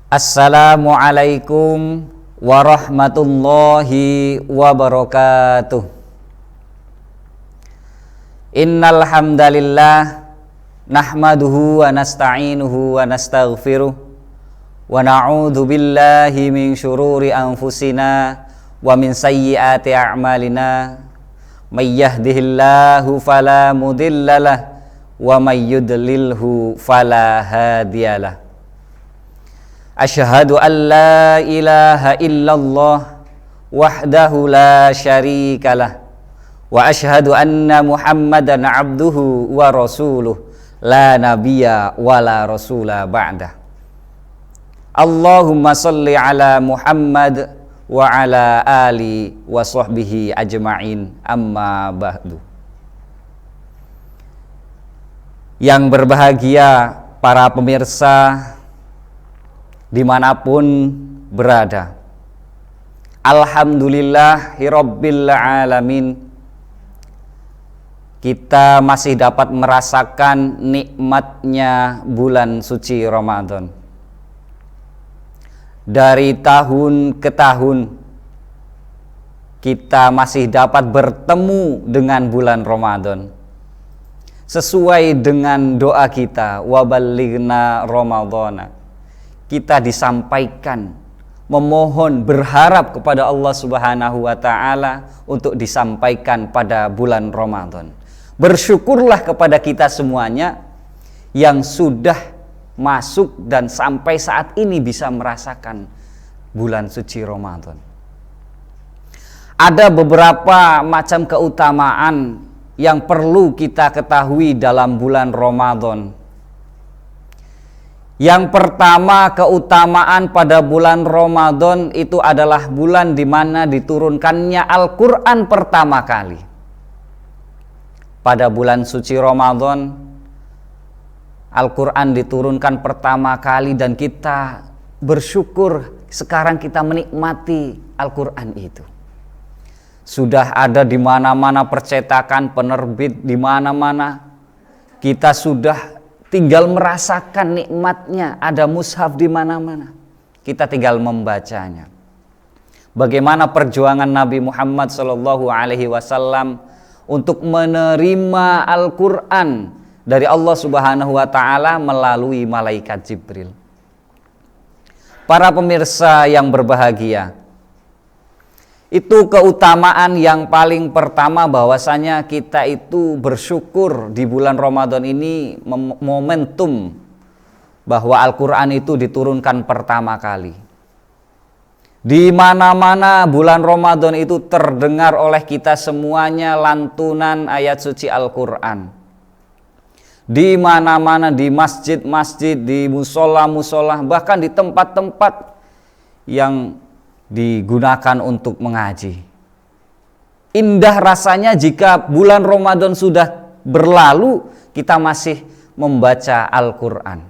Assalamualaikum warahmatullahi wabarakatuh. Innal hamdalillah nahmaduhu wa nasta'inuhu wa nastaghfiruh wa na'udzu billahi min syururi anfusina wa min sayyiati a'malina. May yahdihillahu fala mudhillalah wa may yudlilhu fala hadiyalah. Asyhadu an la ilaha illallah wahdahu la syarikalah wa asyhadu anna Muhammadan abduhu wa rasuluh la nabiyya wa la rasula ba'dah. Allahumma salli ala Muhammad wa ala ali wa sahbihi ajma'in, amma ba'du. Yang berbahagia para pemirsa dimanapun berada, alhamdulillahirabbil alamin, kita masih dapat merasakan nikmatnya bulan suci Ramadan. Dari tahun ke tahun kita masih dapat bertemu dengan bulan Ramadan sesuai dengan doa kita, waballighna ramadhana. Kita disampaikan, memohon, berharap kepada Allah Subhanahu wa Ta'ala untuk disampaikan pada bulan Ramadan. Bersyukurlah kepada kita semuanya yang sudah masuk dan sampai saat ini bisa merasakan bulan suci Ramadan. Ada beberapa macam keutamaan yang perlu kita ketahui dalam bulan Ramadan. Yang pertama, keutamaan pada bulan Ramadan itu adalah bulan di mana diturunkannya Al-Quran pertama kali. Pada bulan suci Ramadan, Al-Quran diturunkan pertama kali dan kita bersyukur sekarang kita menikmati Al-Quran itu. Sudah ada di mana-mana percetakan, penerbit di mana-mana. Kita sudah tinggal merasakan nikmatnya, ada mushaf di mana-mana. Kita tinggal membacanya. Bagaimana perjuangan Nabi Muhammad SAW untuk menerima Al-Quran dari Allah Subhanahu wa Ta'ala melalui malaikat Jibril. Para pemirsa yang berbahagia, itu keutamaan yang paling pertama, bahwasanya kita itu bersyukur di bulan Ramadan ini momentum bahwa Al-Quran itu diturunkan pertama kali. Di mana-mana bulan Ramadan itu terdengar oleh kita semuanya lantunan ayat suci Al-Quran. Di mana-mana, di masjid-masjid, di musola-musola, bahkan di tempat-tempat yang digunakan untuk mengaji. Indah rasanya jika bulan Ramadan sudah berlalu kita masih membaca Al-Quran.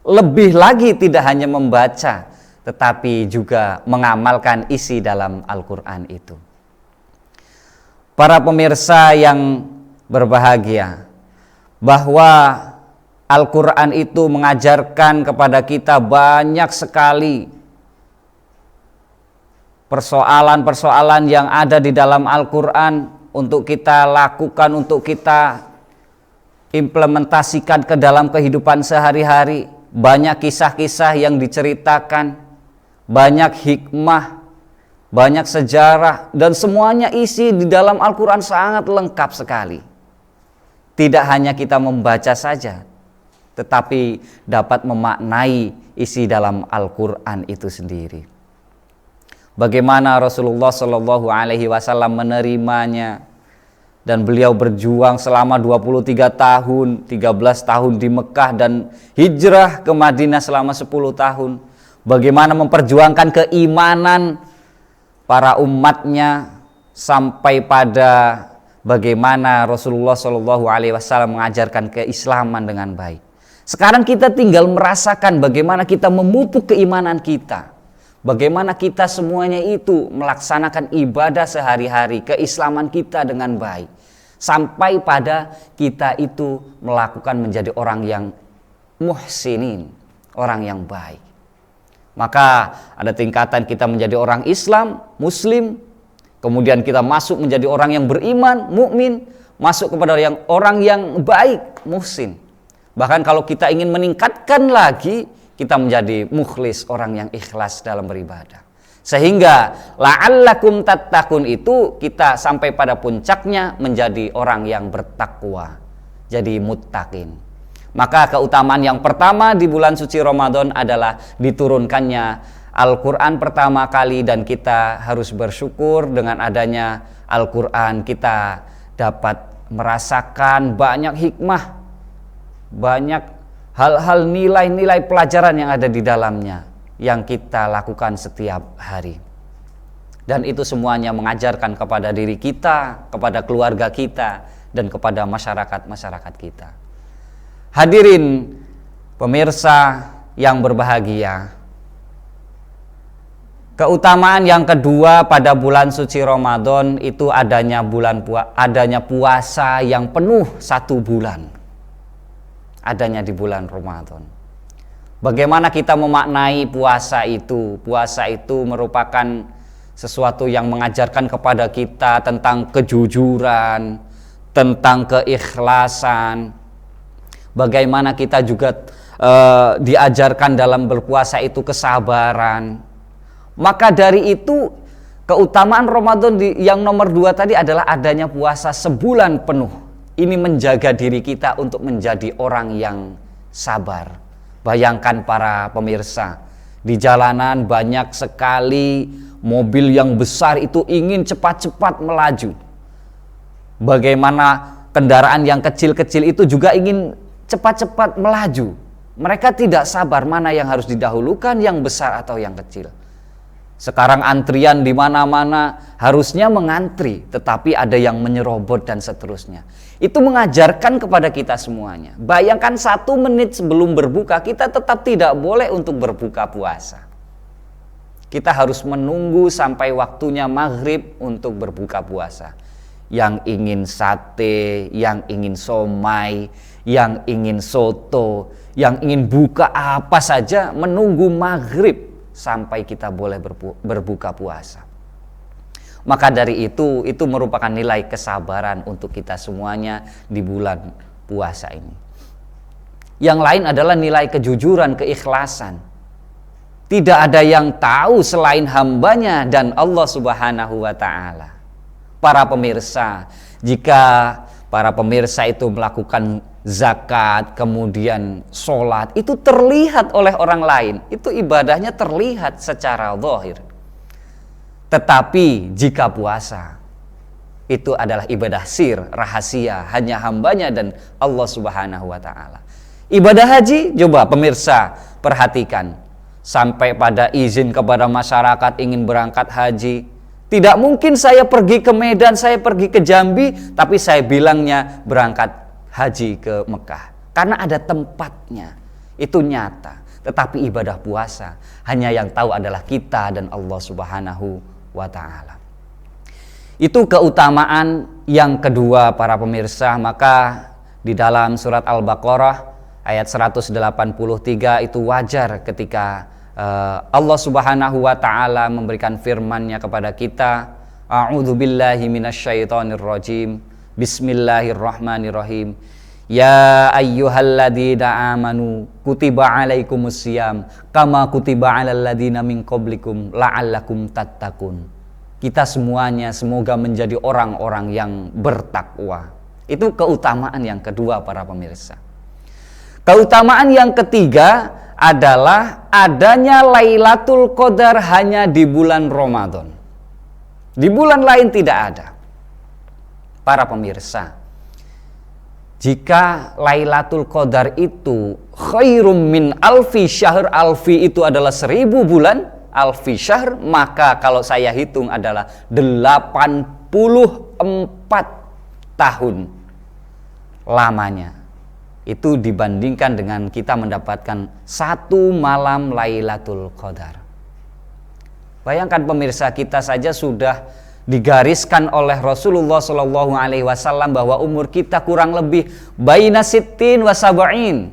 Lebih lagi tidak hanya membaca, tetapi juga mengamalkan isi dalam Al-Quran itu. Para pemirsa yang berbahagia, bahwa Al-Quran itu mengajarkan kepada kita banyak sekali persoalan-persoalan yang ada di dalam Al-Quran untuk kita lakukan, untuk kita implementasikan ke dalam kehidupan sehari-hari. Banyak kisah-kisah yang diceritakan, banyak hikmah, banyak sejarah, dan semuanya isi di dalam Al-Quran sangat lengkap sekali. Tidak hanya kita membaca saja, tetapi dapat memaknai isi dalam Al-Quran itu sendiri. Bagaimana Rasulullah Shallallahu Alaihi Wasallam menerimanya, dan beliau berjuang selama 23 tahun, 13 tahun di Mekah dan hijrah ke Madinah selama 10 tahun. Bagaimana memperjuangkan keimanan para umatnya sampai pada bagaimana Rasulullah Shallallahu Alaihi Wasallam mengajarkan keislaman dengan baik. Sekarang kita tinggal merasakan bagaimana kita memupuk keimanan kita. Bagaimana kita semuanya itu melaksanakan ibadah sehari-hari, keislaman kita dengan baik. Sampai pada kita itu melakukan menjadi orang yang muhsinin, orang yang baik. Maka ada tingkatan kita menjadi orang Islam, Muslim, kemudian kita masuk menjadi orang yang beriman, mukmin, masuk kepada orang yang baik, muhsin. Bahkan kalau kita ingin meningkatkan lagi, kita menjadi mukhlis, orang yang ikhlas dalam beribadah. Sehingga la'allakum tattaqun itu kita sampai pada puncaknya menjadi orang yang bertakwa, jadi muttaqin. Maka keutamaan yang pertama di bulan suci Ramadan adalah diturunkannya Al-Quran pertama kali, dan kita harus bersyukur dengan adanya Al-Quran kita dapat merasakan banyak hikmah, banyak hal-hal nilai-nilai pelajaran yang ada di dalamnya yang kita lakukan setiap hari. Dan itu semuanya mengajarkan kepada diri kita, kepada keluarga kita, dan kepada masyarakat kita. Hadirin pemirsa yang berbahagia, keutamaan yang kedua pada bulan suci Ramadan itu adanya puasa yang penuh 1 bulan. Adanya di bulan Ramadan. Bagaimana kita memaknai puasa itu? Puasa itu merupakan sesuatu yang mengajarkan kepada kita tentang kejujuran, tentang keikhlasan. Bagaimana kita juga diajarkan dalam berpuasa itu kesabaran. Maka dari itu keutamaan Ramadan yang nomor 2 tadi adalah adanya puasa sebulan penuh. Ini menjaga diri kita untuk menjadi orang yang sabar. Bayangkan para pemirsa, di jalanan banyak sekali mobil yang besar itu ingin cepat-cepat melaju. Bagaimana kendaraan yang kecil-kecil itu juga ingin cepat-cepat melaju. Mereka tidak sabar mana yang harus didahulukan, yang besar atau yang kecil. Sekarang antrian di mana-mana, harusnya mengantri, tetapi ada yang menyerobot dan seterusnya. Itu mengajarkan kepada kita semuanya. Bayangkan 1 menit sebelum berbuka, kita tetap tidak boleh untuk berbuka puasa. Kita harus menunggu sampai waktunya maghrib untuk berbuka puasa. Yang ingin sate, yang ingin somai, yang ingin soto, yang ingin buka apa saja, menunggu maghrib sampai kita boleh berbuka puasa. Maka dari itu merupakan nilai kesabaran untuk kita semuanya di bulan puasa ini. Yang lain adalah nilai kejujuran, keikhlasan. Tidak ada yang tahu selain hambanya dan Allah Subhanahu wa ta'ala. Para pemirsa, jika para pemirsa itu melakukan zakat, kemudian sholat, itu terlihat oleh orang lain, itu ibadahnya terlihat secara zahir. Tetapi jika puasa, itu adalah ibadah sir, rahasia, hanya hambanya dan Allah Subhanahu wa ta'ala. Ibadah haji, coba pemirsa perhatikan, sampai pada izin kepada masyarakat ingin berangkat haji, tidak mungkin saya pergi ke Medan, saya pergi ke Jambi, tapi saya bilangnya berangkat haji ke Mekah. Karena ada tempatnya, itu nyata. Tetapi ibadah puasa, hanya yang tahu adalah kita dan Allah Subhanahu wa ta'ala. Itu keutamaan yang kedua para pemirsa. Maka di dalam surat Al-Baqarah ayat 183 itu wajar ketika Allah Subhanahu wa ta'ala memberikan firman-Nya kepada kita, A'udzu billahi minasyaitonir rajim. Bismillahirrahmanirrahim. Ya ayyuhalladzina amanu kutiba alaikumusiyam kama kutiba alal ladzina min qablikum la'allakum tattaqun. Kita semuanya semoga menjadi orang-orang yang bertakwa. Itu keutamaan yang kedua para pemirsa. Keutamaan yang ketiga adalah adanya Lailatul Qadar hanya di bulan Ramadan. Di bulan lain tidak ada. Para pemirsa, jika Lailatul Qadar itu khairum min alfi syahr, alfi itu adalah 1000 bulan, alfi syahr, maka kalau saya hitung adalah 84 tahun lamanya. Itu dibandingkan dengan kita mendapatkan 1 malam Lailatul Qadar. Bayangkan pemirsa, kita saja sudah digariskan oleh Rasulullah SAW bahwa umur kita kurang lebih baina sittin wa sab'in,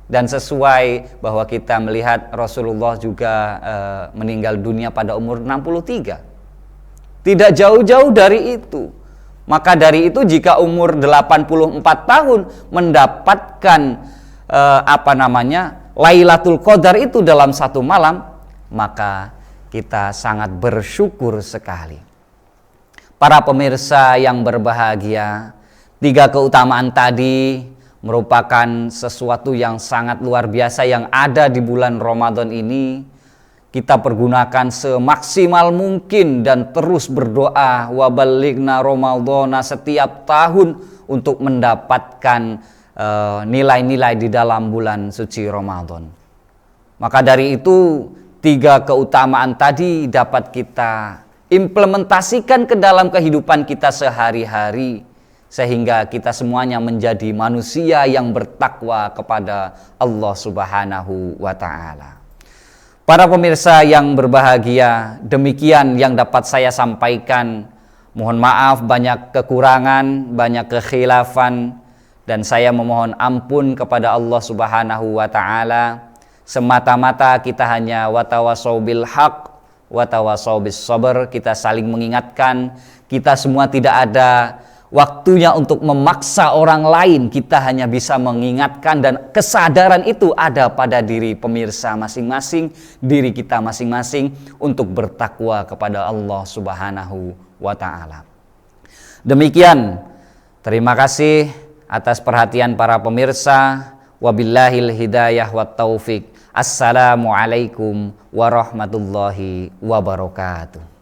Dan sesuai bahwa kita melihat Rasulullah juga meninggal dunia pada umur 63. Tidak jauh-jauh dari itu. Maka dari itu jika umur 84 tahun mendapatkan Lailatul Qadar itu dalam satu malam, maka kita sangat bersyukur sekali. Para pemirsa yang berbahagia, 3 keutamaan tadi merupakan sesuatu yang sangat luar biasa yang ada di bulan Ramadan ini. Kita pergunakan semaksimal mungkin dan terus berdoa wa balighna Ramadhana setiap tahun untuk mendapatkan nilai-nilai di dalam bulan suci Ramadan. Maka dari itu 3 keutamaan tadi dapat kita implementasikan ke dalam kehidupan kita sehari-hari, sehingga kita semuanya menjadi manusia yang bertakwa kepada Allah Subhanahu wa Ta'ala. Para pemirsa yang berbahagia, demikian yang dapat saya sampaikan. Mohon maaf banyak kekurangan, banyak kekhilafan, dan saya memohon ampun kepada Allah Subhanahu wa Ta'ala. Semata-mata kita hanya watawasau bil haq, watawasau bis sabr, kita saling mengingatkan. Kita semua tidak ada waktunya untuk memaksa orang lain, kita hanya bisa mengingatkan, dan kesadaran itu ada pada diri pemirsa masing-masing, diri kita masing-masing untuk bertakwa kepada Allah Subhanahu wa Ta'ala. Demikian, terima kasih atas perhatian para pemirsa. Wabillahil hidayah wat taufik. Assalamualaikum warahmatullahi wabarakatuh.